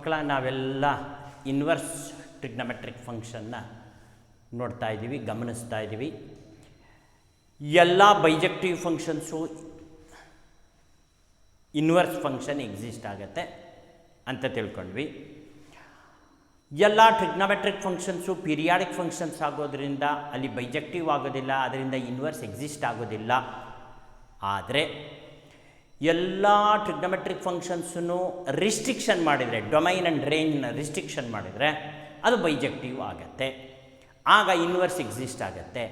ಮಕ್ಕಳ ನಾವೆಲ್ಲ ಇನ್ವರ್ಸ್ ಟ್ರಿಗ್ನಮೆಟ್ರಿಕ್ ಫಂಕ್ಷನ್ನ ನೋಡ್ತಾ ಇದ್ದೀವಿ, ಗಮನಿಸ್ತಾ ಇದ್ದೀವಿ. ಎಲ್ಲ bijective functions inverse function exist ಆಗುತ್ತೆ ಅಂತ ತಿಳ್ಕೊಂಡ್ವಿ. ಎಲ್ಲ ಟ್ರಿಗ್ನಮೆಟ್ರಿಕ್ ಫಂಕ್ಷನ್ಸು ಪೀರಿಯಾಡಿಕ್ ಫಂಕ್ಷನ್ಸ್ ಆಗೋದ್ರಿಂದ ಅಲ್ಲಿ ಬೈಜೆಕ್ಟಿವ್ ಆಗೋದಿಲ್ಲ, ಅದರಿಂದ ಇನ್ವರ್ಸ್ ಎಕ್ಸಿಸ್ಟ್ ಆಗೋದಿಲ್ಲ. ಆದರೆ ಎಲ್ಲ ಟ್ರಿಗ್ನಮೆಟ್ರಿಕ್ ಫಂಕ್ಷನ್ಸನ್ನು ರಿಸ್ಟ್ರಿಕ್ಷನ್ ಮಾಡಿದರೆ, ಡೊಮೈನ್ ಆ್ಯಂಡ್ ರೇಂಜ್ನ ರಿಸ್ಟ್ರಿಕ್ಷನ್ ಮಾಡಿದರೆ ಅದು ಬೈಜೆಕ್ಟಿವ್ ಆಗುತ್ತೆ, ಆಗ ಇನ್ವರ್ಸ್ ಎಕ್ಸಿಸ್ಟ್ ಆಗುತ್ತೆ.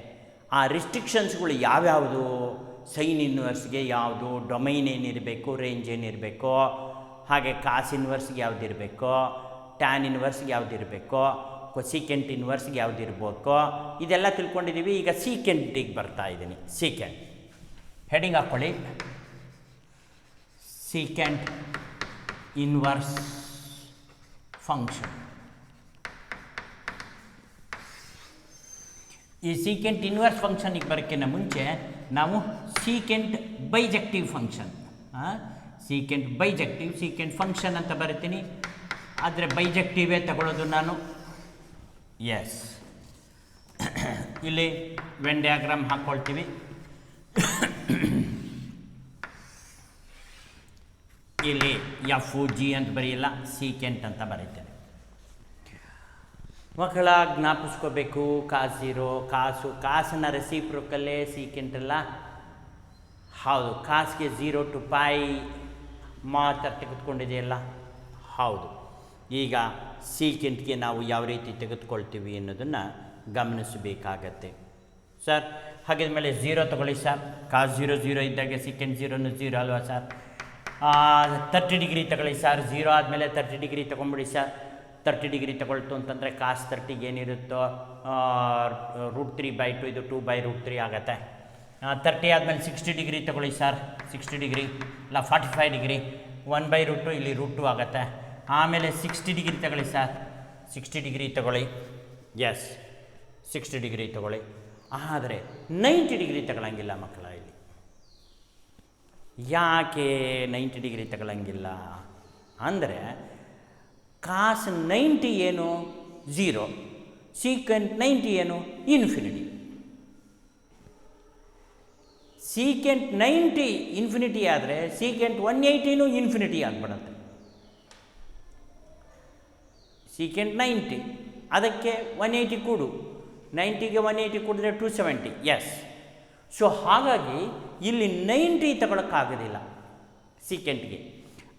ಆ ರಿಸ್ಟ್ರಿಕ್ಷನ್ಸ್ಗಳು ಯಾವ್ಯಾವುದು? ಸೈನ್ ಇನ್ವರ್ಸ್ಗೆ ಯಾವುದು, ಡೊಮೈನ್ ಏನಿರಬೇಕು, ರೇಂಜ್ ಏನಿರಬೇಕು, ಹಾಗೆ ಕಾಸ್ ಇನ್ವರ್ಸ್ಗೆ ಯಾವುದಿರಬೇಕು, ಟ್ಯಾನ್ ಇನ್ವರ್ಸ್ಗೆ ಯಾವುದಿರಬೇಕು, ಸೀಕೆಂಟ್ ಇನ್ವರ್ಸ್ಗೆ ಯಾವುದಿರಬೇಕು, ಇದೆಲ್ಲ ತಿಳ್ಕೊಂಡಿದ್ದೀವಿ. ಈಗ ಸೀಕೆಂಟಿಗೆ ಬರ್ತಾ ಇದ್ದೀನಿ. ಸೀಕೆಂಟ್ ಹೆಡಿಂಗ್ ಹಾಕ್ಕೊಳ್ಳಿ, ಸೀಕೆಂಟ್ ಇನ್ವರ್ಸ್ ಫಂಕ್ಷನ್. ಈ ಸೀಕೆಂಟ್ ಇನ್ವರ್ಸ್ ಫಂಕ್ಷನಿಗೆ ಬರೋಕ್ಕಿಂತ ಮುಂಚೆ ನಾವು secant bijective function, secant bijective, secant function ಅಂತ ಬರಿತೀನಿ. ಆದರೆ ಬೈಜೆಕ್ಟಿವೇ ತಗೊಳ್ಳೋದು ನಾನು. ಎಸ್, ಇಲ್ಲಿ ವೆನ್ ಡಯಾಗ್ರಾಮ್ ಹಾಕ್ಕೊಳ್ತೀವಿ. ಇಲ್ಲಿ ಎಫ್ ಜಿ ಅಂತ ಬರೆಯಿಲ್ಲ, ಸೀಕೆಂಟ್ ಅಂತ ಬರೀತೇನೆ. ಮಕ್ಕಳ ಜ್ಞಾಪಿಸ್ಕೋಬೇಕು, ಕಾಸ್ ಝೀರೋ, ಕಾಸನ್ನ ರೆಸಿಪ್ರೊಕಲ್ಲೇ ಸೀಕೆಂಟ್ ಅಲ್ಲ. ಹೌದು, ಕಾಸ್ಗೆ 0 to π ಮಾತ್ರ ತೆಗೆದುಕೊಂಡಿದೆಯಲ್ಲ. ಹೌದು. ಈಗ ಸೀಕೆಂಟ್ಗೆ ನಾವು ಯಾವ ರೀತಿ ತೆಗೆದುಕೊಳ್ತೀವಿ ಅನ್ನೋದನ್ನು ಗಮನಿಸಬೇಕಾಗತ್ತೆ. ಸರ್ ಹಾಗಿದ ಮೇಲೆ 0 ತಗೊಳ್ಳಿ ಸರ್. ಕಾಸ್ 0 ಇದ್ದಾಗ ಸೀಕೆಂಟ್ 0 ಅಲ್ವಾ ಸರ್? 30 ಡಿಗ್ರಿ ತಗೊಳ್ಳಿ ಸರ್. 0 ಆದಮೇಲೆ 30 ಡಿಗ್ರಿ ತೊಗೊಂಬಿಡಿ ಸರ್. 30 ಡಿಗ್ರಿ ತಗೊಳ್ತು ಅಂತಂದರೆ ಕಾಸ್ 30ಗೆ ಏನಿರುತ್ತೋ √3/2, ಇದು 2/√3 ಆಗುತ್ತೆ. 30 ಆದಮೇಲೆ 60 ಡಿಗ್ರಿ ತಗೊಳ್ಳಿ ಸರ್. 60 ಡಿಗ್ರಿ ಇಲ್ಲ 45 ಡಿಗ್ರಿ, 1/√2 ಇಲ್ಲಿ √2 ಆಗುತ್ತೆ. ಆಮೇಲೆ 60 ಡಿಗ್ರಿ ತಗೊಳ್ಳಿ ಸರ್. 60 ಡಿಗ್ರಿ ತಗೊಳ್ಳಿ. ಎಸ್, 60 ಡಿಗ್ರಿ ತಗೊಳ್ಳಿ. ಆದರೆ 90 ಡಿಗ್ರಿ ತಗೊಳ್ಳಂಗಿಲ್ಲ ಮಕ್ಕಳ. ಇಲ್ಲಿ ಯಾಕೆ 90 ಡಿಗ್ರಿ ತಗೊಳ್ಳಂಗಿಲ್ಲ ಅಂದರೆ ಕಾಸ್ 90 ಏನು? 0. ಸೀಕೆಂಟ್ 90 ಏನು? ಇನ್ಫಿನಿಟಿ. ಸೀಕೆಂಟ್ 90 ಇನ್ಫಿನಿಟಿ ಆದರೆ ಸೀಕೆಂಟ್ 180 ಇನ್ಫಿನಿಟಿ ಆಗಿಬಿಡುತ್ತೆ. ಸೀಕೆಂಟ್ 90 ಅದಕ್ಕೆ 180 ಕೂಡು, 90ಗೆ 180 ಕೂಡಿದ್ರೆ 270. ಎಸ್. ಸೊ ಹಾಗಾಗಿ ಇಲ್ಲಿ 90 ತಗೊಳಕ್ಕಾಗೋದಿಲ್ಲ ಸೀಕೆಂಟ್ಗೆ.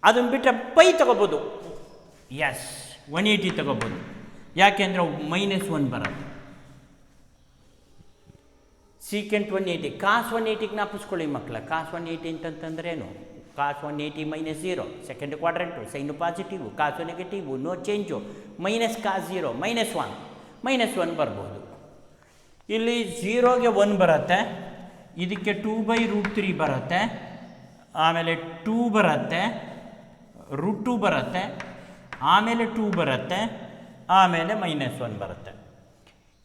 ಅದನ್ನು ಬಿಟ್ಟರೆ ಪೈ ತಗೋಬೋದು. ಎಸ್, 180 ತಗೋಬೋದು. ಯಾಕೆಂದರೆ -1 ಬರುತ್ತೆ. ಸೀಕೆಂಟ್ 180, ಕಾಸ್ 180 ಜ್ಞಾಪಿಸ್ಕೊಳ್ಳಿ ಮಕ್ಕಳ. ಕಾಸ್ 180 ಅಂತಂತಂದ್ರೇನು? Cos 180 -0, second quadrant, sine positive, cos negative, no change, minus cos 0, -1 ಬರ್ಬೋದು. ಇಲ್ಲಿ 0ಗೆ 1 ಬರುತ್ತೆ, ಇದಕ್ಕೆ 2/√3 ಬರುತ್ತೆ, ಆಮೇಲೆ 2 ಬರುತ್ತೆ, √2 ಬರುತ್ತೆ, ಆಮೇಲೆ 2 ಬರುತ್ತೆ, ಆಮೇಲೆ -1 ಬರುತ್ತೆ.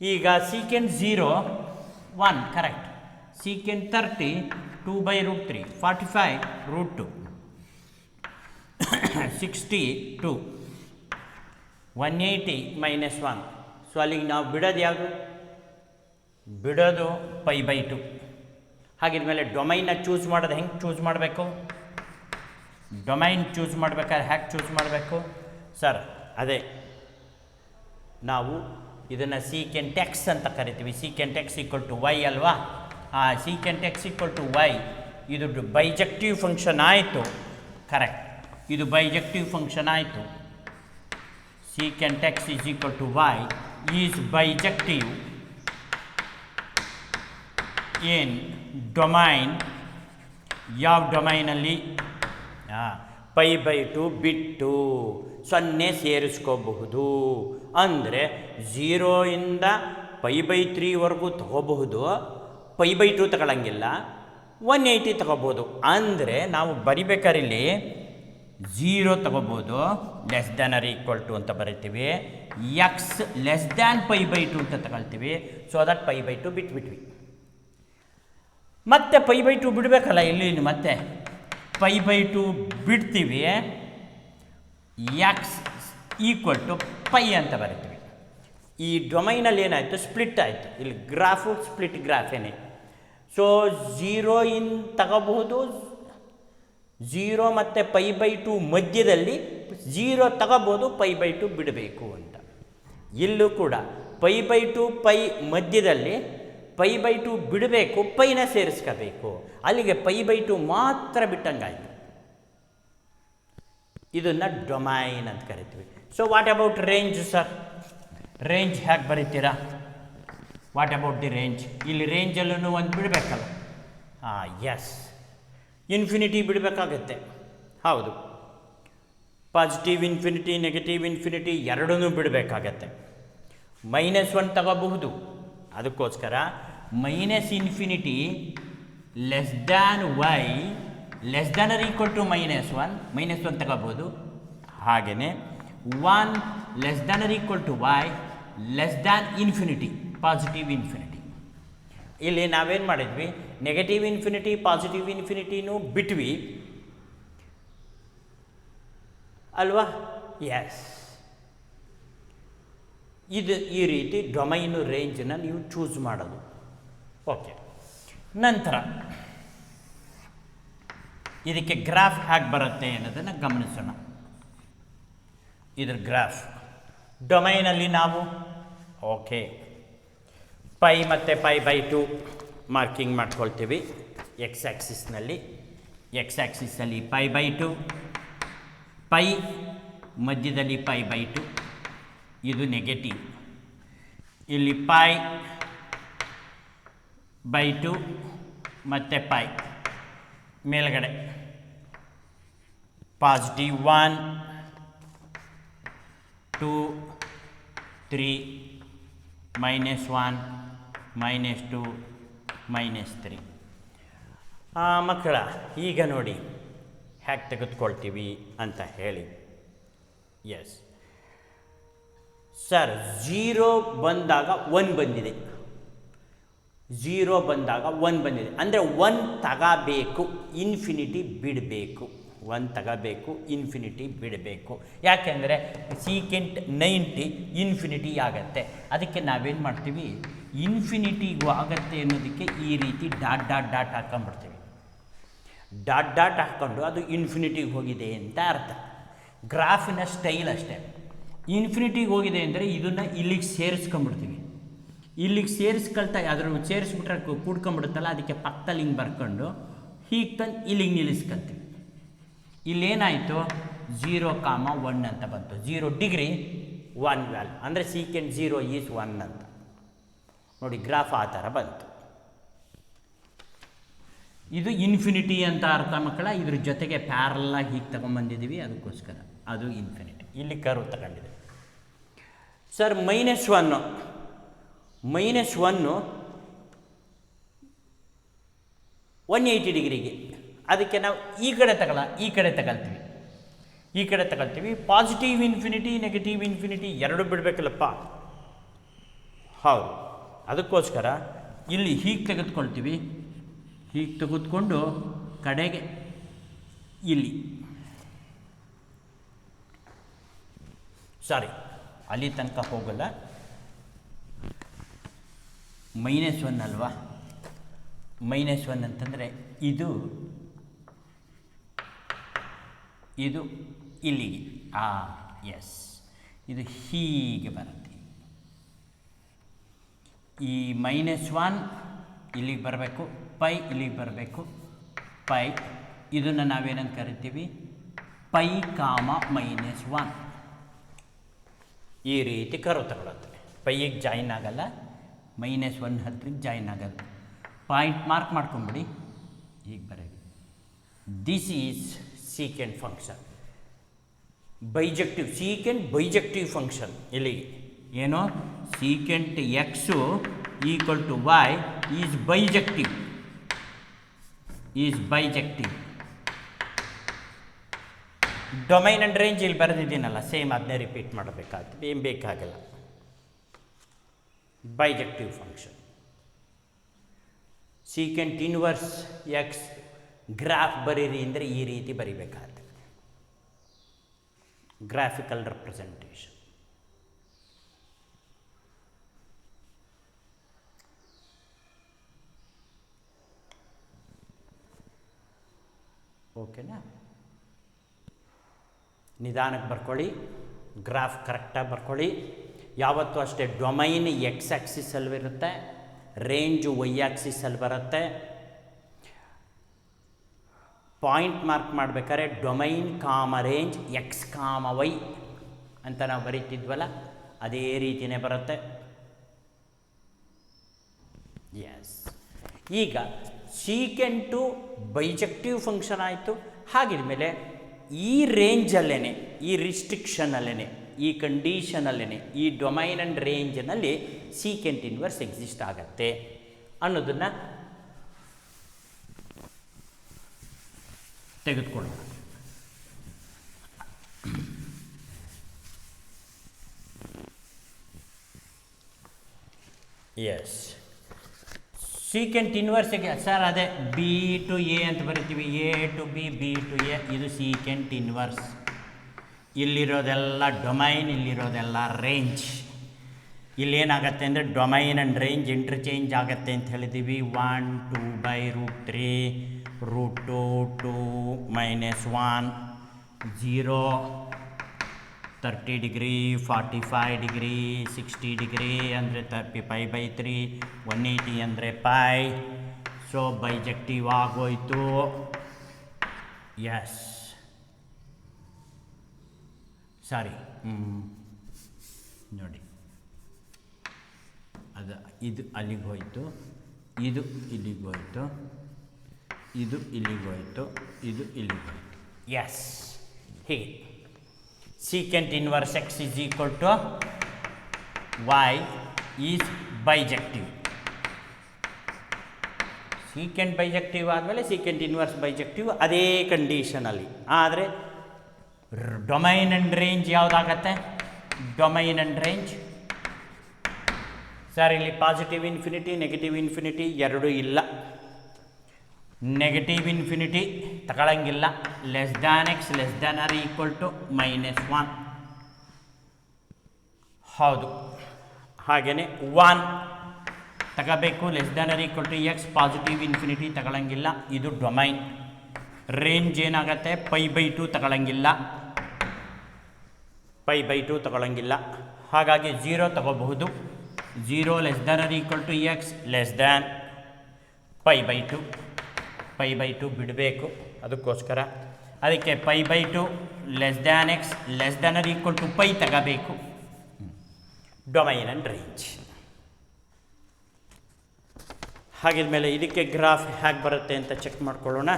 ಈಗ ಸೀಕೆಂಟ್ 0 1 ಕರೆಕ್ಟ್. ಸೀಕೆಂಟ್ 30 2/√3, 45 √2, 62, 180 -1. ಸೊ ಅಲ್ಲಿಗೆ ನಾವು ಬಿಡೋದು ಯಾವುದು? ಬಿಡೋದು π/2. ಹಾಗಿದ್ಮೇಲೆ ಡೊಮೈನ್ನ ಚೂಸ್ ಮಾಡೋದು ಹೆಂಗೆ ಚೂಸ್ ಮಾಡಬೇಕು? ಡೊಮೈನ್ ಚೂಸ್ ಮಾಡಬೇಕಾದ್ರೆ ಹ್ಯಾಕ್ ಚೂಸ್ ಮಾಡಬೇಕು ಸರ್? ಅದೇ ನಾವು ಇದನ್ನು ಸೀಕೆಂಟ್ ಎಕ್ಸ್ ಅಂತ ಕರಿತೀವಿ. ಸೀಕೆಂಟ್ ಎಕ್ಸ್ = y ಅಲ್ವಾ? Secant X = y. ಇದು ಬೈಜೆಕ್ಟಿವ್ ಫಂಕ್ಷನ್ ಆಯಿತು. ಕರೆಕ್ಟ್, ಇದು ಬೈಜೆಕ್ಟಿವ್ ಫಂಕ್ಷನ್ ಆಯಿತು. Secant X = y is bijective in domain. ಯಾವ ಡೊಮೈನಲ್ಲಿ? π/2 ಬಿಟ್ಟು 0 ಸೇರಿಸ್ಕೋಬಹುದು. ಅಂದರೆ 0 ಇಂದ π/3ವರೆಗೂ ತಗೋಬಹುದು. π/2 ತಗೊಳ್ಳಂಗಿಲ್ಲ, 180 ತಗೋಬೋದು. ಅಂದರೆ ನಾವು ಬರಿಬೇಕಾದ್ರೆ ಇಲ್ಲಿ 0 ತಗೋಬೋದು, <= ಅಂತ ಬರಿತೀವಿ. ಎಕ್ಸ್ <= ಅಂತ ತಗೊಳ್ತೀವಿ. ಸೊ ದಟ್ π/2 ಬಿಟ್ಬಿಟ್ವಿ. ಮತ್ತೆ π/2 ಬಿಡಬೇಕಲ್ಲ ಇಲ್ಲಿ. ಮತ್ತೆ π/2 ಬಿಡ್ತೀವಿ. ಎಕ್ಸ್ ಈಕ್ವಲ್ ಟು ಪೈ ಅಂತ ಬರಿತೀವಿ. ಈ ಡೊಮೈನಲ್ಲಿ ಏನಾಯಿತು, ಸ್ಪ್ಲಿಟ್ ಆಯಿತು. ಇಲ್ಲಿ ಗ್ರಾಫು ಸ್ಪ್ಲಿಟ್ ಗ್ರಾಫೇನೆ. ಸೊ 0 ಇನ್ ತಗೋಬಹುದು, 0 ಮತ್ತು π/2 ಮಧ್ಯದಲ್ಲಿ 0 ತಗೋಬೋದು, π/2 ಬಿಡಬೇಕು ಅಂತ. ಇಲ್ಲೂ ಕೂಡ π/2 ಮಧ್ಯದಲ್ಲಿ π/2 ಬಿಡಬೇಕು, ಪೈನ ಸೇರಿಸ್ಕೋಬೇಕು. ಅಲ್ಲಿಗೆ π/2 ಮಾತ್ರ ಬಿಟ್ಟಂಗಾಯ್ತು. ಇದನ್ನು ಡೊಮೈನ್ ಅಂತ ಕರಿತೀವಿ. So what about range sir? Range ಹೇಗೆ ಬರೀತೀರಾ? What about the range? ಇಲ್ಲಿ ರೇಂಜಲ್ಲೂ ಒಂದು ಬಿಡಬೇಕಲ್ಲ. S, infinity ಬಿಡಬೇಕಾಗತ್ತೆ. ಹೌದು, ಪಾಸಿಟಿವ್ ಇನ್ಫಿನಿಟಿ, ನೆಗೆಟಿವ್ ಇನ್ಫಿನಿಟಿ ಎರಡೂ ಬಿಡಬೇಕಾಗತ್ತೆ. -1 ತಗೋಬಹುದು. ಅದಕ್ಕೋಸ್ಕರ -infinity less than y less than or equal to -1 ತಗೋಬೋದು. ಹಾಗೆಯೇ 1 less than or equal to y less than infinity, positive infinity. ಇಲ್ಲಿ ನಾವೇನು ಮಾಡಿದ್ವಿ, ನೆಗೆಟಿವ್ ಇನ್ಫಿನಿಟಿ ಪಾಸಿಟಿವ್ ಇನ್ಫಿನಿಟಿನೂ ಬಿಟ್ವಿ ಅಲ್ವಾ? ಎಸ್, ಇದು ಈ ರೀತಿ ಡೊಮೈನು ರೇಂಜನ್ನು ನೀವು ಚೂಸ್ ಮಾಡೋದು. ಓಕೆ, ನಂತರ ಇದಕ್ಕೆ ಗ್ರಾಫ್ ಹೇಗೆ ಬರುತ್ತೆ ಅನ್ನೋದನ್ನು ಗಮನಿಸೋಣ. ಇದ್ರ ಗ್ರಾಫ್ ಡೊಮೈನಲ್ಲಿ ನಾವು ಓಕೆ ಪೈ ಮತ್ತು π/2 ಮಾರ್ಕಿಂಗ್ ಮಾಡ್ಕೊಳ್ತೀವಿ. ಎಕ್ಸ್ ಆ್ಯಕ್ಸಿಸ್ನಲ್ಲಿ π/2, ಪೈ ಮಧ್ಯದಲ್ಲಿ π/2, ಇದು ನೆಗೆಟಿವ್. ಇಲ್ಲಿ π/2 ಮತ್ತು ಪೈ ಮೇಲ್ಗಡೆ ಪಾಸಿಟಿವ್ 1 2 3 -1 -2 -3. ಮಕ್ಕಳ, ಈಗ ನೋಡಿ ಹೇಗೆ ತೆಗೆದುಕೊಳ್ತೀವಿ ಅಂತ ಹೇಳಿ. ಎಸ್ ಸರ್, 0 ಬಂದಾಗ 1 ಬಂದಿದೆ, 0 ಬಂದಾಗ 1 ಬಂದಿದೆ ಅಂದರೆ 1 ತಗೋಬೇಕು, ಇನ್ಫಿನಿಟಿ ಬಿಡಬೇಕು. 1 ತಗೋಬೇಕು, ಇನ್ಫಿನಿಟಿ ಬಿಡಬೇಕು. ಯಾಕೆಂದರೆ ಸೀಕೆಂಟ್ 90 ಇನ್ಫಿನಿಟಿ ಆಗತ್ತೆ. ಅದಕ್ಕೆ ನಾವೇನು ಮಾಡ್ತೀವಿ, ಇನ್ಫಿನಿಟಿಗೂ ಆಗತ್ತೆ ಅನ್ನೋದಕ್ಕೆ ಈ ರೀತಿ ಡಾಟ್ ಹಾಕ್ಕೊಂಡ್ಬಿಡ್ತೀವಿ. ಡಾಟ್ ಹಾಕ್ಕೊಂಡು ಅದು ಇನ್ಫಿನಿಟಿಗೆ ಹೋಗಿದೆ ಅಂತ ಅರ್ಥ. ಗ್ರಾಫಿನ ಸ್ಟೈಲ್ ಅಷ್ಟೇ. ಇನ್ಫಿನಿಟಿಗೆ ಹೋಗಿದೆ ಅಂದರೆ ಇದನ್ನು ಇಲ್ಲಿಗೆ ಸೇರಿಸ್ಕೊಂಡ್ಬಿಡ್ತೀವಿ. ಇಲ್ಲಿಗೆ ಸೇರಿಸ್ಕೊಳ್ತಾ ಅದ್ರ ಸೇರಿಸ್ಬಿಟ್ರೆ ಕೂಡ್ಕೊಂಡ್ಬಿಡುತ್ತಲ್ಲ, ಅದಕ್ಕೆ ಪಕ್ಕದಲ್ಲಿ ಹಿಂಗೆ ಬರ್ಕೊಂಡು ಹೀಗೆ ತಂದು ಇಲ್ಲಿಗೆ ನಿಲ್ಲಿಸ್ಕೊಳ್ತೀವಿ. ಇಲ್ಲೇನಾಯಿತು, 0,1 ಅಂತ ಬಂತು. 0 ಡಿಗ್ರಿ 1 ವ್ಯಾಲ್ಯೂ ಅಂದರೆ ಸೀಕೆಂಟ್ 0 ಈಸ್ 1 ಅಂತ ನೋಡಿ. ಗ್ರಾಫ್ ಆ ಥರ ಬಂತು. ಇದು ಇನ್ಫಿನಿಟಿ ಅಂತ ಅರ್ಥ ಮಕ್ಕಳ. ಇದ್ರ ಜೊತೆಗೆ ಪ್ಯಾರಲಾಗಿ ಹೀಗೆ ತಗೊಂಬಂದಿದ್ದೀವಿ, ಅದಕ್ಕೋಸ್ಕರ ಅದು ಇನ್ಫಿನಿಟಿ. ಇಲ್ಲಿ ಕರ್ವ್ ತಗೊಂಡಿದೆ ಸರ್. -1 180 ಡಿಗ್ರಿಗೆ, ಅದಕ್ಕೆ ನಾವು ಈ ಕಡೆ ತಗೊಳ್ತೀವಿ. ಪಾಸಿಟಿವ್ ಇನ್ಫಿನಿಟಿ ನೆಗೆಟಿವ್ ಇನ್ಫಿನಿಟಿ ಎರಡು ಬಿಡಬೇಕಲ್ಲಪ್ಪ. ಹೌದು, ಅದಕ್ಕೋಸ್ಕರ ಇಲ್ಲಿ ಹೀಗೆ ತೆಗೆದುಕೊಳ್ತೀವಿ. ಹೀಗೆ ತೆಗೆದುಕೊಂಡು ಕಡೆಗೆ ಇಲ್ಲಿ ಸಾರಿ ಅಲ್ಲಿ ತನಕ ಹೋಗಲ್ಲ. -1 ಅಲ್ವಾ? -1 ಅಂತಂದರೆ ಇದು ಇಲ್ಲಿಗೆ. ಎಸ್, ಇದು ಹೀಗೆ ಬರುತ್ತೆ. ಈ -1 ಇಲ್ಲಿಗೆ ಬರಬೇಕು, ಪೈ ಇಲ್ಲಿಗೆ ಬರಬೇಕು, ಪೈ ಇದನ್ನು ನಾವೇನಂತ ಕರಿತೀವಿ, π, -1 ಈ ರೀತಿ ಕರ್ವ್ ತಗೊಳುತ್ತೆ. ಪೈಗೆ ಜಾಯಿನ್ ಆಗಲ್ಲ, -1 ಹತ್ತಿರಕ್ಕೆ ಜಾಯಿನ್ ಆಗಲ್ಲ. ಪಾಯಿಂಟ್ ಮಾರ್ಕ್ ಮಾಡ್ಕೊಂಬಿಡಿ, ಹೀಗೆ ಬರೀ. This is secant function, bijective secant bijective function. ಇಲ್ಲಿ ಏನೋ secant x equal to y is bijective. Domain and range ಇಲ್ಲಿ ಬರೆದಿದ್ದೀನಲ್ಲ, ಸೇಮ್ ಅದನ್ನೇ ರಿಪೀಟ್ ಮಾಡಬೇಕಾಗ್ತದೆ, ಏನು ಬೇಕಾಗಲ್ಲ. Bijective function. Secant inverse x graph ಬರೀರಿ ಅಂದರೆ ಈ ರೀತಿ ಬರಿಬೇಕಾಗ್ತದೆ. Graphical representation. ಓಕೆನಾ? ನಿಧಾನಕ್ಕೆ ಬರ್ಕೊಳ್ಳಿ, ಗ್ರಾಫ್ ಕರೆಕ್ಟಾಗಿ ಬರ್ಕೊಳ್ಳಿ. ಯಾವತ್ತೂ ಅಷ್ಟೇ ಡೊಮೈನ್ ಎಕ್ಸ್ ಆ್ಯಕ್ಸಿಸಲ್ಲಿ ಇರುತ್ತೆ, ರೇಂಜು ವೈ ಆ್ಯಕ್ಸಿಸಲ್ಲಿ ಬರುತ್ತೆ. ಪಾಯಿಂಟ್ ಮಾರ್ಕ್ ಮಾಡಬೇಕಾದ್ರೆ ಡೊಮೈನ್ ಕಾಮ ರೇಂಜ್ ಎಕ್ಸ್ ಕಾಮ ವೈ ಅಂತ ನಾವು ಬರೀತಿದ್ವಲ್ಲ, ಅದೇ ರೀತಿಯೇ ಬರುತ್ತೆ. ಎಸ್. ಈಗ ಸೀಕೆಂಟು ಬೈಜೆಕ್ಟಿವ್ ಫಂಕ್ಷನ್ ಆಯಿತು. ಹಾಗಿದ್ಮೇಲೆ ಈ ರೇಂಜಲ್ಲೇ, ಈ ರಿಸ್ಟ್ರಿಕ್ಷನಲ್ಲೇ, ಈ ಕಂಡೀಷನಲ್ಲೇ, ಈ ಡೊಮೈನ್ ಆ್ಯಂಡ್ ರೇಂಜ್ನಲ್ಲಿ ಸೀಕೆಂಟ್ ಇನ್ವರ್ಸ್ ಎಕ್ಸಿಸ್ಟ್ ಆಗುತ್ತೆ ಅನ್ನೋದನ್ನು ತೆಗೆದುಕೊಳ್ಳೋಣ. ಎಸ್. ಸೀಕೆಂಟ್ ಇನ್ವರ್ಸಿಗೆ ಸರ್ ಅದೇ ಬಿ ಟು ಎ ಅಂತ ಬರಿತೀವಿ, A to B, B to A, ಇದು ಸೀಕೆಂಟ್ ಇನ್ವರ್ಸ್. ಇಲ್ಲಿರೋದೆಲ್ಲ ಡೊಮೈನ್, ಇಲ್ಲಿರೋದೆಲ್ಲ ರೇಂಜ್. ಇಲ್ಲೇನಾಗತ್ತೆ ಅಂದರೆ ಡೊಮೈನ್ ಆ್ಯಂಡ್ ರೇಂಜ್ ಇಂಟರ್ಚೇಂಜ್ ಆಗುತ್ತೆ ಅಂತ ಹೇಳಿದ್ದೀವಿ. 1 2/√3 √2 2 -1 0 30 ಡಿಗ್ರಿ 45 ಡಿಗ್ರಿ 60 ಡಿಗ್ರಿ ಅಂದರೆ 35/3 180 ಅಂದರೆ ಪೈ. ಸೊ ಬೈಜೆಕ್ಟಿವ್ ಆಗೋಯ್ತು. ಎಸ್, ಸಾರಿ, ನೋಡಿ ಅದು ಇದು ಅಲ್ಲಿಗೆ ಹೋಯಿತು, ಇದು ಇಲ್ಲಿಗೆ ಹೋಯಿತು, ಇದು ಇಲ್ಲಿಗೆ ಹೋಯಿತು, ಇದು ಇಲ್ಲಿಗೆ ಹೋಯಿತು. ಎಸ್, ಹೀಗೆ secant inverse x is equal to y is bijective. secant bijective ಆದಮೇಲೆ secant inverse bijective ಅದೇ ಕಂಡೀಷನಲ್ಲಿ. ಆದರೆ ಡೊಮೈನ್ ಆ್ಯಂಡ್ ರೇಂಜ್ ಯಾವುದಾಗತ್ತೆ? ಡೊಮೈನ್ ಆ್ಯಂಡ್ ರೇಂಜ್ ಸರ್ ಇಲ್ಲಿ ಪಾಸಿಟಿವ್ ಇನ್ಫಿನಿಟಿ, ನೆಗೆಟಿವ್ ಇನ್ಫಿನಿಟಿ ಎರಡೂ ಇಲ್ಲ. ನೆಗೆಟಿವ್ ಇನ್ಫಿನಿಟಿ ತಗೊಳ್ಳಂಗಿಲ್ಲ. Less than x less than or equal to -1. ಹೌದು, ಹಾಗೆಯೇ 1 ತಗೋಬೇಕು. Less than or equal to x, positive infinity ತಗೊಳ್ಳಂಗಿಲ್ಲ. ಇದು ಡೊಮೈನ್. ರೇಂಜ್ ಏನಾಗುತ್ತೆ? π/2 ತಗೊಳ್ಳಂಗಿಲ್ಲ, π/2 ತಗೊಳ್ಳಂಗಿಲ್ಲ. ಹಾಗಾಗಿ 0 ತಗೋಬಹುದು. 0 less than or equal to x less than π/2. π/2 ಬಿಡಬೇಕು, ಅದಕ್ಕೋಸ್ಕರ ಅದಕ್ಕೆ π/2 less than x less than or equal to π ತಗೋಬೇಕು. Domain and range. ಹಾಗಿದ್ಮೇಲೆ ಇದಕ್ಕೆ ಗ್ರಾಫ್ ಹೇಗೆ ಬರುತ್ತೆ ಅಂತ ಚೆಕ್ ಮಾಡ್ಕೊಳ್ಳೋಣ.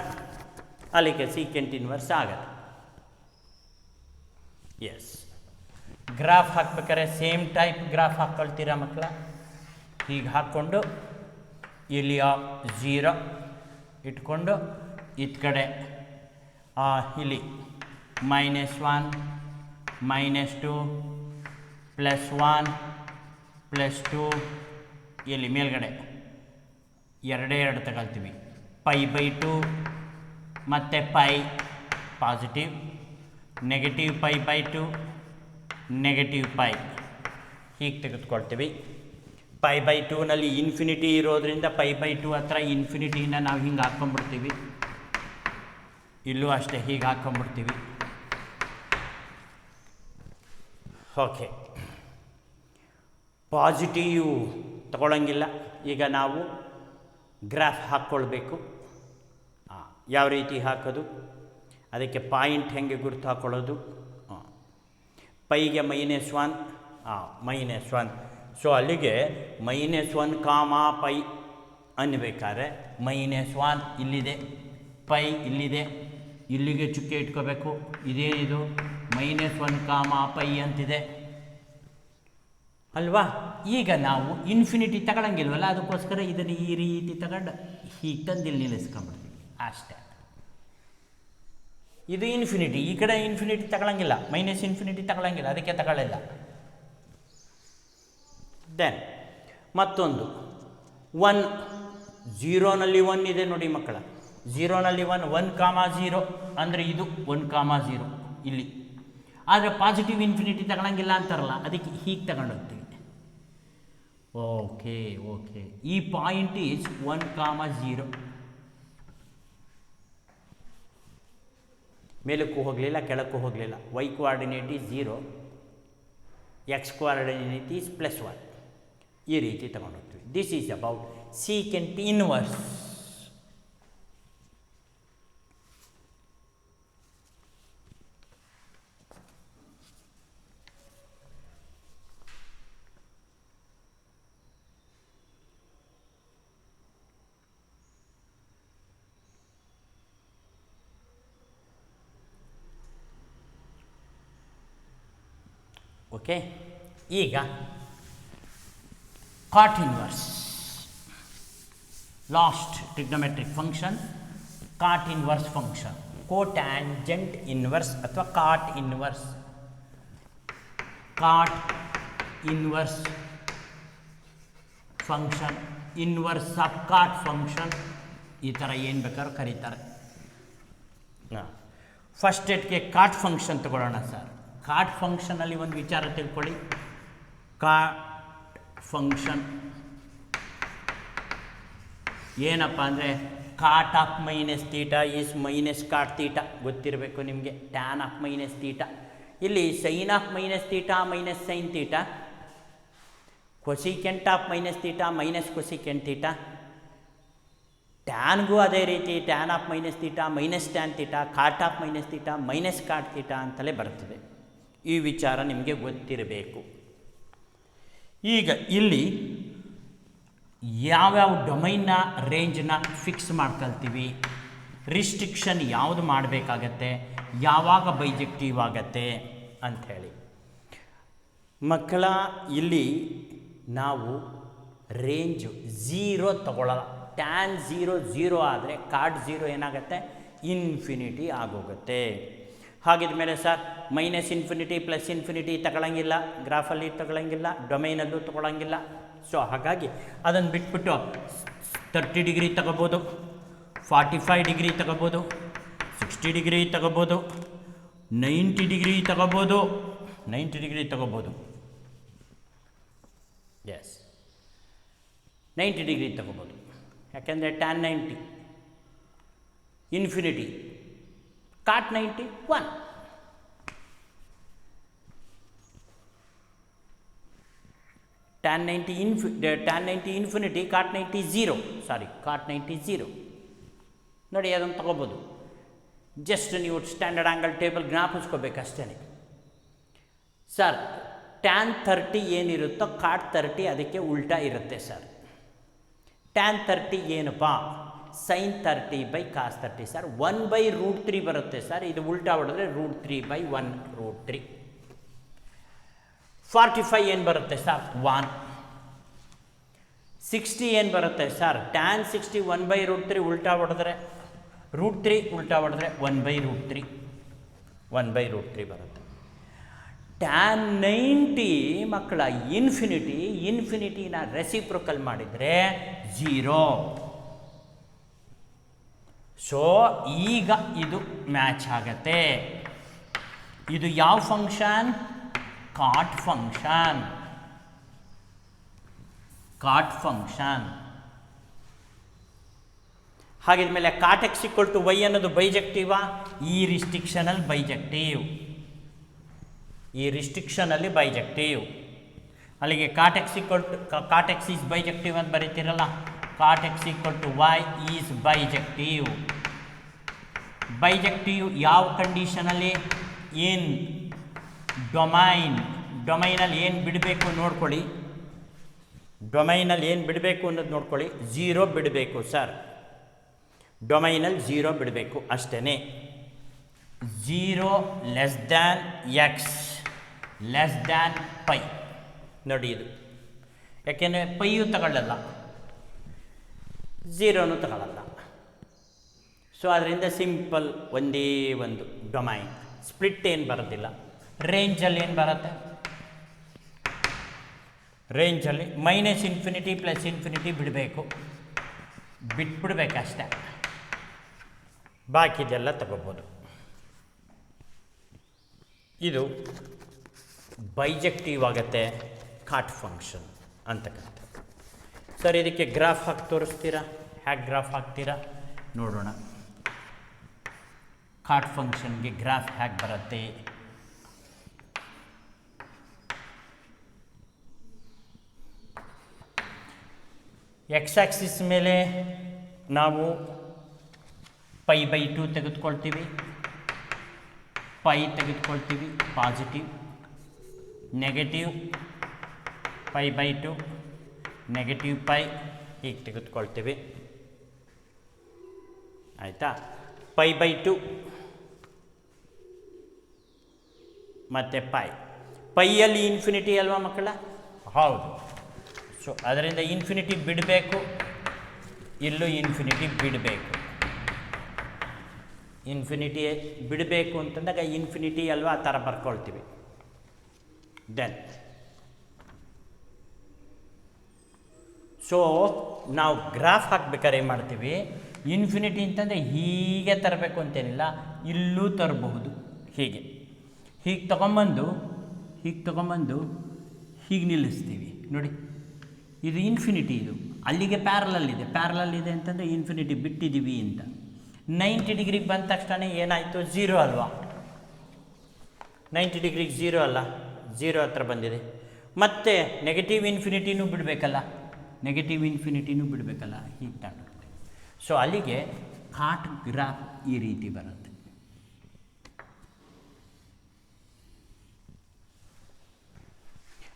ಅಲ್ಲಿಗೆ ಸೀಕೆಂಟ್ ಇನ್ವರ್ಸ್ ಆಗತ್ತೆ. ಎಸ್, ಗ್ರಾಫ್ ಹಾಕ್ಬೇಕಾದ್ರೆ ಸೇಮ್ ಟೈಪ್ ಗ್ರಾಫ್ ಹಾಕ್ಕೊಳ್ತೀರಾ ಮಕ್ಕಳ. ಹೀಗೆ ಹಾಕ್ಕೊಂಡು ಇಲ್ಲಿ 0 ಇಟ್ಕೊಂಡು ಇತ್ತ ಕಡೆ ಇಲ್ಲಿ -1 -2 +1 +2 ಇಲ್ಲಿ ಮೇಲ್ಗಡೆ ಎರಡೇ ತಗೊಳ್ತೀವಿ. π/2 ಮತ್ತು pi positive, negative π/2 negative pi, ಹೀಗೆ ತೆಗೆದುಕೊಳ್ತೀವಿ. π/2ನಲ್ಲಿ ಇನ್ಫಿನಿಟಿ ಇರೋದ್ರಿಂದ π/2 ಹತ್ರ ಇನ್ಫಿನಿಟಿನ ನಾವು ಹಿಂಗೆ ಹಾಕ್ಕೊಂಡ್ಬಿಡ್ತೀವಿ. ಇಲ್ಲೂ ಅಷ್ಟೇ ಹೀಗೆ ಹಾಕ್ಕೊಂಡ್ಬಿಡ್ತೀವಿ. Okay, positive ತಗೊಳ್ಳಂಗಿಲ್ಲ. ಈಗ ನಾವು ಗ್ರಾಫ್ ಹಾಕ್ಕೊಳ್ಬೇಕು. ಯಾವ ರೀತಿ ಹಾಕೋದು? ಅದಕ್ಕೆ ಪಾಯಿಂಟ್ ಹೆಂಗೆ ಗುರುತು ಹಾಕ್ಕೊಳ್ಳೋದು? ಪೈಗೆ -1 -1. ಸೊ ಅಲ್ಲಿಗೆ -1 ಕಾಮಾ ಪೈ ಅನ್ನಬೇಕಾದ್ರೆ -1 ಇಲ್ಲಿದೆ, ಪೈ ಇಲ್ಲಿದೆ, ಇಲ್ಲಿಗೆ ಚುಕ್ಕೆ ಇಟ್ಕೋಬೇಕು. ಇದೇನಿದು? -1 ಕಾಮಾ ಪೈ ಅಂತಿದೆ ಅಲ್ವಾ? ಈಗ ನಾವು ಇನ್ಫಿನಿಟಿ ತಗೊಳ್ಳಂಗಿಲ್ವಲ್ಲ, ಅದಕ್ಕೋಸ್ಕರ ಇದನ್ನು ಈ ರೀತಿ ತಗೊಂಡು ಹೀಗೆ ತಂದು ಇಲ್ಲಿ ನಿಲ್ಲಿಸ್ಕೊಂಡ್ಬಿಡ್ತೀವಿ ಅಷ್ಟೇ. ಇದು ಇನ್ಫಿನಿಟಿ, ಈ ಕಡೆ ಇನ್ಫಿನಿಟಿ ತಗೊಳ್ಳಂಗಿಲ್ಲ, -ಇನ್ಫಿನಿಟಿ ತಗೊಳ್ಳಂಗಿಲ್ಲ, ಅದಕ್ಕೆ ತಗೊಳ್ಳಿಲ್ಲ. ದೆನ್ ಮತ್ತೊಂದು 1 0ನಲ್ಲಿ 1 ಇದೆ ನೋಡಿ ಮಕ್ಕಳ. 0ನಲ್ಲಿ 1 1 ಕಾಮಾ 0 ಅಂದರೆ ಇದು 1 ಕಾಮಾ 0 ಇಲ್ಲಿ. ಆದರೆ ಪಾಸಿಟಿವ್ ಇನ್ಫಿನಿಟಿ ತಗೊಳಂಗಿಲ್ಲ ಅಂತಾರಲ್ಲ, ಅದಕ್ಕೆ ಹೀಗೆ ತಗೊಂಡು ಹೋಗ್ತೀವಿ. ಓಕೆ ಓಕೆ, ಈ ಪಾಯಿಂಟ್ ಈಸ್ 1,0. ಮೇಲಕ್ಕೂ ಹೋಗಲಿಲ್ಲ, ಕೆಳಕ್ಕೂ ಹೋಗಲಿಲ್ಲ. y coordinate is 0, x coordinate is +1. ಈ ರೀತಿ ತಗೊಂಡು ಹೋಗ್ತೀವಿ. This is about secant inverse. Okay, ಈಗ cot inverse, last trigonometric function cot inverse function, cotangent inverse ಅಥವಾ cot inverse. Cot inverse function, inverse of cot function, ಈ ಥರ ಏನು ಬೇಕಾದ್ರೂ ಕರೀತಾರೆ. ಫಸ್ಟ್ ಸ್ಟೇಟ್ಗೆ ಕಾಟ್ ಫಂಕ್ಷನ್ ತಗೊಳ್ಳೋಣ ಸರ್. ಕಾಟ್ ಫಂಕ್ಷನಲ್ಲಿ ಒಂದು ವಿಚಾರ ತಿಳ್ಕೊಳ್ಳಿ. ಕಾಟ್ ಫಂಕ್ಷನ್ ಏನಪ್ಪ ಅಂದರೆ cot of minus theta is minus cot theta, ಗೊತ್ತಿರಬೇಕು ನಿಮಗೆ. ಟ್ಯಾನ್ ಆಫ್ ಮೈನಸ್ ತೀಟಾ, ಇಲ್ಲಿ sine of minus theta minus sine theta, cosecant of minus theta minus cosecant theta. ಟ್ಯಾನ್ಗೂ ಅದೇ ರೀತಿ tan of minus theta minus tan theta, cot of minus theta minus cot theta ಅಂತಲೇ ಬರ್ತದೆ. ಈ ವಿಚಾರ ನಿಮಗೆ ಗೊತ್ತಿರಬೇಕು. ಈಗ ಇಲ್ಲಿ ಯಾವ್ಯಾವ ಡೊಮೈನ್ನ ರೇಂಜನ್ನ ಫಿಕ್ಸ್ ಮಾಡ್ಕೊಳ್ತೀವಿ, ರಿಸ್ಟ್ರಿಕ್ಷನ್ ಯಾವುದು ಮಾಡಬೇಕಾಗತ್ತೆ, ಯಾವಾಗ ಬೈಜೆಕ್ಟಿವ್ ಆಗತ್ತೆ ಅಂಥೇಳಿ. ಮಕ್ಕಳ ಇಲ್ಲಿ ನಾವು ರೇಂಜು 0 ತಗೊಳ್ಳಲ್ಲ. ಟ್ಯಾನ್ 0 ಆದರೆ ಕಾಟ್ 0 ಏನಾಗುತ್ತೆ, ಇನ್ಫಿನಿಟಿ ಆಗೋಗುತ್ತೆ. ಹಾಗಿದ ಮೇಲೆ sir minus infinity plus infinity ತಗೊಳ್ಳಂಗಿಲ್ಲ, ಗ್ರಾಫಲ್ಲಿ ತಗೊಳ್ಳಂಗಿಲ್ಲ, ಡೊಮೈನಲ್ಲೂ ತಗೊಳ್ಳಂಗಿಲ್ಲ. ಸೊ ಹಾಗಾಗಿ ಅದನ್ನು ಬಿಟ್ಬಿಟ್ಟು 30 ಡಿಗ್ರಿ ತಗೋಬೋದು, 45 ಡಿಗ್ರಿ ತಗೋಬೋದು, 60 ಡಿಗ್ರಿ ತಗೋಬೋದು, 90 ಡಿಗ್ರಿ ತಗೋಬೋದು, 90 ಡಿಗ್ರಿ ತಗೋಬೋದು. ಎಸ್, 90 ಡಿಗ್ರಿ ತಗೋಬೋದು. ಯಾಕೆಂದರೆ tan 90 infinity, cot 90 1. Tan 90 infinity, cot 90 0. Sorry, cot 90 0. ನೋಡಿ, ಅದನ್ನು ತಗೋಬೋದು. ಜಸ್ಟ್ ನೀವು ಸ್ಟ್ಯಾಂಡರ್ಡ್ ಆ್ಯಂಗಲ್ ಟೇಬಲ್ ಜ್ಞಾಪಿಸ್ಕೋಬೇಕಷ್ಟೇ. ಸರ್ ಟ್ಯಾನ್ 30 ಏನಿರುತ್ತೋ ಕಾಟ್ 30 ಅದಕ್ಕೆ ಉಲ್ಟಾ ಇರುತ್ತೆ ಸರ್. ಟ್ಯಾನ್ 30 ಏನಪ್ಪ, ಸೈನ್ 30/ಕಾಸ್ 30 ಸರ್. 1/√3 ಬರುತ್ತೆ ಸರ್. ಇದು ಉಲ್ಟಾ ಹೊಡೆದ್ರೆ √3/1√3. 45 ಏನು ಬರುತ್ತೆ ಸರ್, 1. 60 ಏನು ಬರುತ್ತೆ ಸರ್, ಟ್ಯಾನ್ 60 1/√3 ಉಲ್ಟಾ ಹೊಡೆದ್ರೆ √3, ಉಲ್ಟಾ ಹೊಡೆದ್ರೆ 1/√3, 1/√3 ಬರುತ್ತೆ. ಟ್ಯಾನ್ 90 ಮಕ್ಕಳ ಇನ್ಫಿನಿಟಿನ ರೆಸಿಪ್ರೊಕಲ್ ಮಾಡಿದರೆ 0. ಸೊ ಈಗ ಇದು ಮ್ಯಾಚ್ ಆಗತ್ತೆ. ಇದು ಯಾವ ಫಂಕ್ಷನ್, ಕಾಟ್ ಫಂಕ್ಷನ್. ಕಾಟ್ ಫಂಕ್ಷನ್ ಹಾಗಿದ್ಮೇಲೆ ಕಾಟ್ x = y ಅನ್ನೋದು ಬೈಜೆಕ್ಟಿವಾ, ಈ ರಿಸ್ಟ್ರಿಕ್ಷನಲ್ಲಿ ಬೈಜೆಕ್ಟಿವ್, ಈ ರಿಸ್ಟ್ರಿಕ್ಷನಲ್ಲಿ ಬೈಜೆಕ್ಟಿವ್. ಅಲ್ಲಿಗೆ ಕಾಟ್ x ಈಸ್ ಬೈಜೆಕ್ಟಿವ್ ಅಂತ ಬರೀತಿರಲ್ಲ, ಕಾಟ್ x = y is bijective. Bijective ಯಾವ ಕಂಡೀಷನಲ್ಲಿ, ಇನ್ ಡೊಮೈನಲ್ಲಿ ಏನು ಬಿಡಬೇಕು ನೋಡ್ಕೊಳ್ಳಿ, ಡೊಮೈನಲ್ಲಿ ಏನು ಬಿಡಬೇಕು ಅನ್ನೋದು ನೋಡ್ಕೊಳ್ಳಿ. 0 ಬಿಡಬೇಕು ಸರ್, ಡೊಮೈನಲ್ಲಿ 0 ಬಿಡಬೇಕು ಅಷ್ಟೇ. 0 less than x less than pi. ನೋಡಿ ಇದು, ಯಾಕೆಂದರೆ ಪೈಯು ತಗೊಳ್ಳಲ್ಲ, 0ನೂ ತಗೊಳ್ಳಲ್ಲ. ಸೊ ಅದರಿಂದ ಸಿಂಪಲ್ ಒಂದೇ ಒಂದು ಡೊಮೈನ್. ಸ್ಪ್ಲಿಟ್ ಏನು ಬರೋದಿಲ್ಲ. ರೇಂಜಲ್ಲಿ ಏನು ಬರುತ್ತೆ, ರೇಂಜಲ್ಲಿ ಮೈನಸ್ ಇನ್ಫಿನಿಟಿ ಪ್ಲಸ್ ಇನ್ಫಿನಿಟಿ ಬಿಡಬೇಕು, ಬಿಟ್ಬಿಡ್ಬೇಕಷ್ಟೆ, ಬಾಕಿದೆಲ್ಲ ತಗೋಬೋದು. ಇದು ಬೈಜೆಕ್ಟಿವ್ ಆಗುತ್ತೆ ಕಾಟ್ ಫಂಕ್ಷನ್ ಅಂತಕ್ಕಂಥ. ಸರ್ ಇದಕ್ಕೆ ಗ್ರಾಫ್ ಹಾಕಿ ತೋರಿಸ್ತೀರಾ? ಹ್ಯಾಕ್ ಗ್ರಾಫ್ ಹಾಕ್ತೀರಾ ನೋಡೋಣ. ಕಾಟ್ ಫಂಕ್ಷನ್ಗೆ ಗ್ರಾಫ್ ಹ್ಯಾಕ್ ಬರುತ್ತೆ? ಎಕ್ಸ್ ಆಕ್ಸಿಸ್ ಮೇಲೆ ನಾವು π/2 ತೆಗೆದುಕೊಳ್ತೀವಿ, π ತೆಗೆದುಕೊಳ್ತೀವಿ ಪಾಸಿಟಿವ್, ನೆಗೆಟಿವ್ π/2, ನೆಗೆಟಿವ್ π ಹೀಗೆ ತೆಗೆದುಕೊಳ್ತೀವಿ. ಆಯಿತಾ? π/2 ಮತ್ತು ಪೈಯಲ್ಲಿ ಇನ್ಫಿನಿಟಿ ಅಲ್ವಾ ಮಕ್ಕಳ? ಹೌದು. ಸೊ ಅದರಿಂದ ಇನ್ಫಿನಿಟಿ ಬಿಡಬೇಕು, ಇಲ್ಲೂ ಇನ್ಫಿನಿಟಿ ಬಿಡಬೇಕು. ಇನ್ಫಿನಿಟಿ ಬಿಡಬೇಕು ಅಂತಂದಾಗ ಇನ್ಫಿನಿಟಿ ಅಲ್ವಾ ಆ ಥರ ಬರ್ಕೊಳ್ತೀವಿ. ದೆನ್ ಸೊ ನಾವು ಗ್ರಾಫ್ ಹಾಕ್ಬೇಕಾದ್ರೆ ಏನು ಮಾಡ್ತೀವಿ, ಇನ್ಫಿನಿಟಿ ಅಂತಂದರೆ ಹೀಗೆ ತರಬೇಕು ಅಂತೇನಿಲ್ಲ, ಇಲ್ಲೂ ತರಬಹುದು. ಹೀಗೆ ತೊಗೊಂಬಂದು ಹೀಗೆ ನಿಲ್ಲಿಸ್ತೀವಿ ನೋಡಿ. ಇದು ಇನ್ಫಿನಿಟಿ, ಇದು ಅಲ್ಲಿಗೆ ಪ್ಯಾರಲಲ್ ಇದೆ ಅಂತಂದರೆ ಇನ್ಫಿನಿಟಿ ಬಿಟ್ಟಿದ್ದೀವಿ ಅಂತ. 90 ಡಿಗ್ರಿಗೆ ಬಂದ ತಕ್ಷಣ ಏನಾಯಿತು? 0 ಅಲ್ವಾ? 90 ಡಿಗ್ರಿಗೆ 0 ಅಲ್ಲ, 0 ಹತ್ರ ಬಂದಿದೆ. ಮತ್ತು ನೆಗೆಟಿವ್ ಇನ್ಫಿನಿಟಿನೂ ಬಿಡಬೇಕಲ್ಲ, ಹೀಗೆ ತಗೊಳುತ್ತೆ. ಸೊ ಅಲ್ಲಿಗೆ ಕಾಟ್ ಗ್ರಾಫ್ ಈ ರೀತಿ ಬರುತ್ತೆ.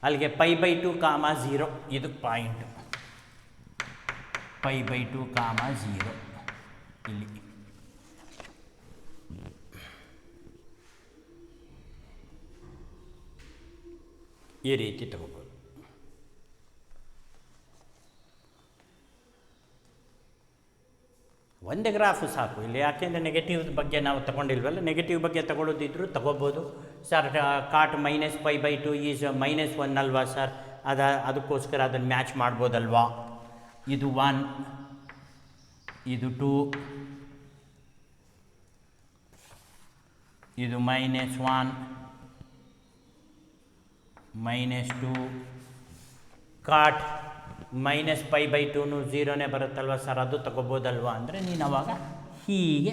ಅಲ್ಲಿಗೆ π/2, 0 ಇದು ಪಾಯಿಂಟು. π/2, 0 ಇಲ್ಲಿ ಈ ರೀತಿ ತಗೋಬೋದು. ಒಂದೇ ಗ್ರಾಫು ಸಾಕು ಇಲ್ಲಿ, ಯಾಕೆಂದರೆ ನೆಗೆಟಿವ್ ಬಗ್ಗೆ ನಾವು ತಗೊಂಡಿಲ್ವಲ್ಲ. ನೆಗೆಟಿವ್ ಬಗ್ಗೆ ತಗೊಳ್ಳೋದಿದ್ರು ತಗೋಬೋದು. ಸರ್ ಕಾಟ್ -π/2 ಈಸ್ -1 ಅಲ್ವಾ ಸರ್? ಅದಕ್ಕೋಸ್ಕರ ಅದನ್ನು ಮ್ಯಾಚ್ ಮಾಡ್ಬೋದಲ್ವಾ? ಇದು 1, ಇದು 2, ಇದು -1, -2. ಕಾಟ್ -π/2 0ನೇ ಬರುತ್ತಲ್ವ ಸರ್, ಅದು ತಗೋಬೋದಲ್ವ ಅಂದರೆ ನೀನು ಅವಾಗ ಹೀಗೆ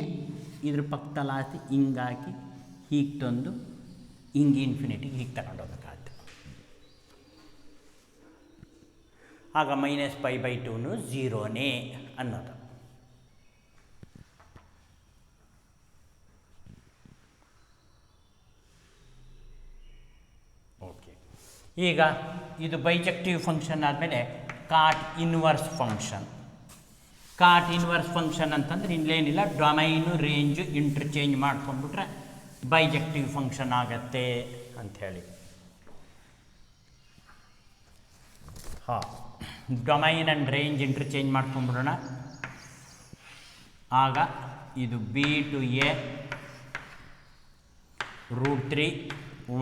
ಇದ್ರ ಪಕ್ಕದಲ್ಲಿ ಹಿಂಗಾಗಿ ಹೀಗೆ ತಂದು ಹಿಂಗೆ ಇನ್ಫಿನಿಟಿಗೆ ಹೀಗೆ ತಗೊಂಡೋಗ್ಬೇಕಾಯ್ತು. ಆಗ -π/2 0ನೇ ಅನ್ನೋದು. ಓಕೆ, ಈಗ ಇದು ಬೈಜೆಕ್ಟಿವ್ ಫಂಕ್ಷನ್ ಆದಮೇಲೆ ಕಾಟ್ ಇನ್ವರ್ಸ್ ಫಂಕ್ಷನ್ ಅಂತಂದ್ರೆ ಇಲ್ಲೇನಿಲ್ಲ, ಡೊಮೈನು ರೇಂಜು ಇಂಟರ್ಚೇಂಜ್ ಮಾಡ್ಕೊಂಡ್ಬಿಟ್ರೆ ಬೈಜೆಕ್ಟಿವ್ ಫಂಕ್ಷನ್ ಆಗತ್ತೆ ಅಂಥೇಳಿ. ಡೊಮೈನ್ ಆ್ಯಂಡ್ ರೇಂಜ್ ಇಂಟರ್ಚೇಂಜ್ ಮಾಡ್ಕೊಂಡ್ಬಿಡೋಣ. ಆಗ ಇದು B to A √3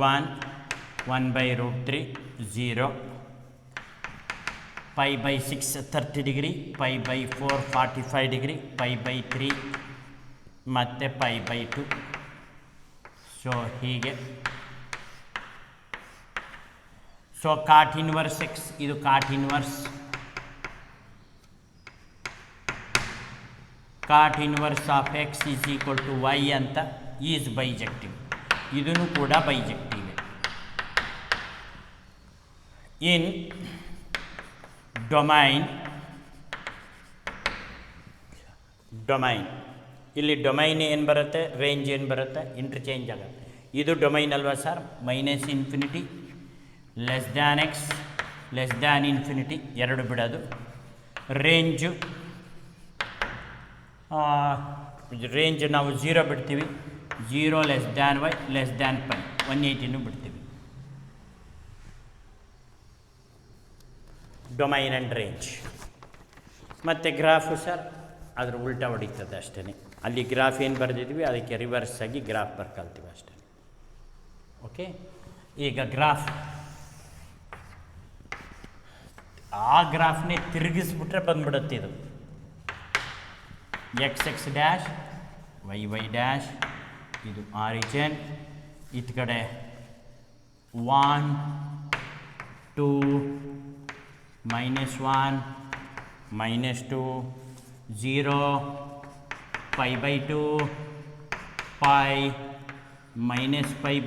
1/√3 0, π/6 30 degree, π/4 45 degree, π/3 ಮತ್ತು π/2. ಸೊ ಹೀಗೆ. ಸೊ ಕಾಟ್ ಇನ್ವರ್ಸ್ x, ಇದು cot inverse of x is equal to y ಅಂತ ಈಸ್ ಬೈಜೆಕ್ಟಿವ್. ಇದೂ ಕೂಡ ಬೈಜೆಕ್ಟಿವ್. ಇನ್ ಡೊಮೈನ್ ಇಲ್ಲಿ ಡೊಮೈನ್ ಏನು ಬರುತ್ತೆ, ರೇಂಜ್ ಏನು ಬರುತ್ತೆ, ಇಂಟರ್ಚೇಂಜ್ ಆಗುತ್ತೆ. ಇದು ಡೊಮೈನ್ ಅಲ್ವಾ ಸರ್? -∞, x, ಲೆಸ್ ದ್ಯಾನ್ ∞ ಎರಡು ಬಿಡೋದು. ರೇಂಜು ನಾವು 0 ಬಿಡ್ತೀವಿ, 0 less than y less than π 180 ಬಿಡ್ತೀವಿ. Domain and range. ಮತ್ತು ಗ್ರಾಫು ಸರ್ ಅದ್ರ ಉಲ್ಟಾ ಹೊಡಿತದೆ ಅಷ್ಟೇ. ಅಲ್ಲಿ ಗ್ರಾಫ್ ಏನು ಬರೆದಿದ್ವಿ ಅದಕ್ಕೆ ರಿವರ್ಸ್ ಆಗಿ ಗ್ರಾಫ್ ಬರ್ಕೊಳ್ತೀವಿ ಅಷ್ಟೇ. ಓಕೆ, ಈಗ ಗ್ರಾಫ್ ಆ ಗ್ರಾಫ್ನೇ ತಿರುಗಿಸ್ಬಿಟ್ರೆ ಬಂದ್ಬಿಡುತ್ತೆ. ಇದು x ಡ್ಯಾಶ್ y ಡ್ಯಾಶ್, ಇದು ಆರಿಜಿನ್, ಇತ್ತ ಕಡೆ 1 2 -1 -2 0 π/2 π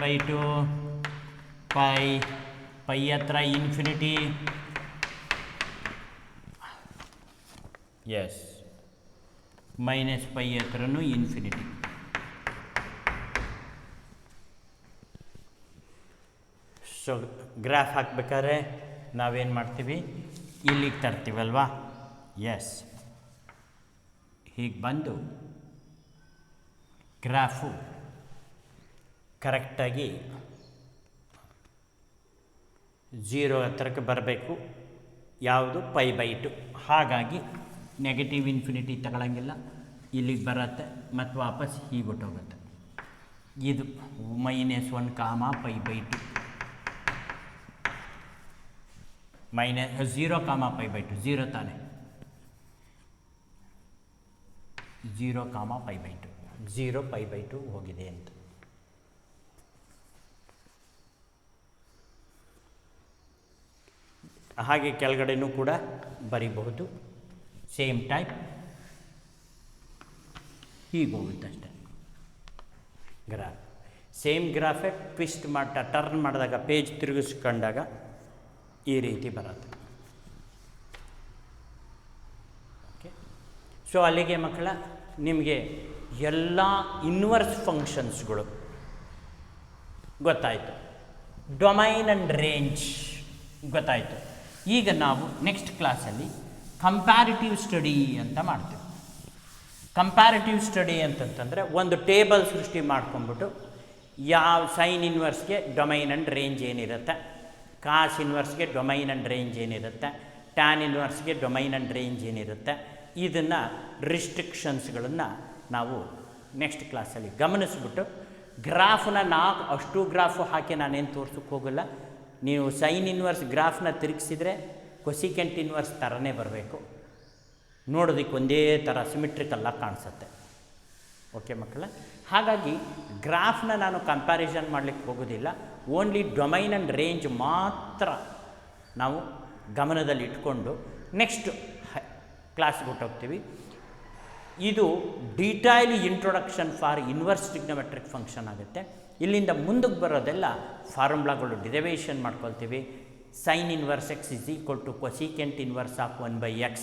-π/2 π ಹತ್ರ ಇನ್ಫಿನಿಟಿ ಎಸ್ -π ಹತ್ರನೂ ಇನ್ಫಿನಿಟಿ. ಸೊ ಗ್ರಾಫ್ ಹಾಕ್ಬೇಕಾದ್ರೆ ನಾವೇನು ಮಾಡ್ತೀವಿ, ಇಲ್ಲಿಗೆ ತರ್ತೀವಲ್ವಾ. ಎಸ್, ಹೀಗೆ ಬಂದು ಗ್ರಾಫು ಕರೆಕ್ಟಾಗಿ 0 ಹತ್ರಕ್ಕೆ ಬರಬೇಕು. ಯಾವುದು? π/2. ಹಾಗಾಗಿ ನೆಗೆಟಿವ್ ಇನ್ಫಿನಿಟಿ ತಗೊಳ್ಳಂಗಿಲ್ಲ, ಇಲ್ಲಿಗೆ ಬರುತ್ತೆ ಮತ್ತು ವಾಪಸ್ ಹೀಗೆ ಹೊಟ್ಟೋಗುತ್ತೆ. ಇದು -1 π/2 -0 π/2 0 ತಾನೆ, 0 π/2 0 π/2 ಹೋಗಿದೆ ಅಂತ. ಹಾಗೆ ಕೆಳಗಡೆನೂ ಕೂಡ ಬರೀಬಹುದು. ಸೇಮ್ ಟೈಪ್ ಹೀಗೆ ಹೋಗುತ್ತೆ ಅಷ್ಟೆ ಗ್ರಾಫ್. ಸೇಮ್ ಗ್ರಾಫೇ ಟ್ವಿಸ್ಟ್ ಟರ್ನ್ ಮಾಡಿದಾಗ, ಪೇಜ್ ತಿರುಗಿಸ್ಕೊಂಡಾಗ ಈ ರೀತಿ ಬರುತ್ತೆ. ಓಕೆ, ಸೊ ಅಲ್ಲಿಗೆ ಮಕ್ಕಳ ನಿಮಗೆ ಎಲ್ಲ ಇನ್ವರ್ಸ್ ಫಂಕ್ಷನ್ಸ್ಗಳು ಗೊತ್ತಾಯಿತು. ಡೊಮೈನ್ ಆ್ಯಂಡ್ ರೇಂಜ್ ಗೊತ್ತಾಯಿತು. ಈಗ ನಾವು ನೆಕ್ಸ್ಟ್ ಕ್ಲಾಸಲ್ಲಿ ಕಂಪ್ಯಾರಿಟಿವ್ ಸ್ಟಡಿ ಅಂತ ಮಾಡ್ತೀವಿ. ಕಂಪ್ಯಾರಿಟಿವ್ ಸ್ಟಡಿ ಅಂತಂತಂದರೆ ಒಂದು ಟೇಬಲ್ ಸೃಷ್ಟಿ ಮಾಡ್ಕೊಂಬಿಟ್ಟು ಯಾವ ಸೈನ್ ಇನ್ವರ್ಸ್ಗೆ ಡೊಮೈನ್ ಆ್ಯಂಡ್ ರೇಂಜ್ ಏನಿರುತ್ತೆ, ಕಾಸ್ ಇನ್ವರ್ಸ್ಗೆ ಡೊಮೈನ್ ಆ್ಯಂಡ್ ರೇಂಜ್ ಏನಿರುತ್ತೆ, ಟ್ಯಾನ್ ಇನ್ವರ್ಸ್ಗೆ ಡೊಮೈನ್ ಆ್ಯಂಡ್ ರೇಂಜ್ ಏನಿರುತ್ತೆ, ಇದನ್ನು ರಿಸ್ಟ್ರಿಕ್ಷನ್ಸ್ಗಳನ್ನು ನಾವು ನೆಕ್ಸ್ಟ್ ಕ್ಲಾಸಲ್ಲಿ ಗಮನಿಸ್ಬಿಟ್ಟು, ಗ್ರಾಫ್ನ ಅಷ್ಟು ಗ್ರಾಫು ಹಾಕಿ ನಾನೇನು ತೋರ್ಸೋಕ್ಕೆ ಹೋಗಲ್ಲ. ನೀವು ಸೈನ್ ಇನ್ವರ್ಸ್ ಗ್ರಾಫ್ನ ತಿರುಗಿಸಿದ್ರೆ ಕೊಸಿಕೆಂಟ್ ಇನ್ವರ್ಸ್ ಥರನೇ ಬರಬೇಕು, ನೋಡೋದಕ್ಕೆ ಒಂದೇ ಥರ ಸಿಮಿಟ್ರಿಕಲ್ಲಾಗಿ ಕಾಣಿಸುತ್ತೆ. ಓಕೆ ಮಕ್ಕಳ, ಹಾಗಾಗಿ ಗ್ರಾಫ್ನ ನಾನು ಕಂಪ್ಯಾರಿಸನ್ ಮಾಡಲಿಕ್ಕೆ ಹೋಗೋದಿಲ್ಲ. ಓನ್ಲಿ ಡೊಮೈನ್ ಆ್ಯಂಡ್ ರೇಂಜ್ ಮಾತ್ರ ನಾವು ಗಮನದಲ್ಲಿ ಇಟ್ಕೊಂಡು ನೆಕ್ಸ್ಟ್ ಕ್ಲಾಸ್ಗೆ ಹೊಟ್ಟೋಗ್ತೀವಿ. ಇದು detail introduction for inverse trigonometric function ಆಗುತ್ತೆ. ಇಲ್ಲಿಂದ ಮುಂದಕ್ಕೆ ಬರೋದೆಲ್ಲ ಫಾರ್ಮುಲಾಗಳು ಡಿರೈವೇಷನ್ ಮಾಡ್ಕೊಳ್ತೀವಿ. Sine inverse x = cosecant inverse of 1/x,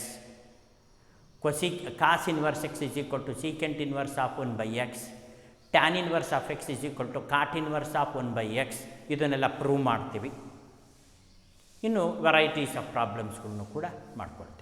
cos inverse x = secant inverse of 1/x, tan inverse of x = cot inverse of 1/x. ಇದನ್ನೆಲ್ಲ ಪ್ರೂವ್ ಮಾಡ್ತೀವಿ. ಇನ್ನು ವೆರೈಟೀಸ್ ಆಫ್ ಪ್ರಾಬ್ಲಮ್ಸ್ಗಳನ್ನು ಕೂಡ ಮಾಡ್ಕೊಳ್ತೀವಿ.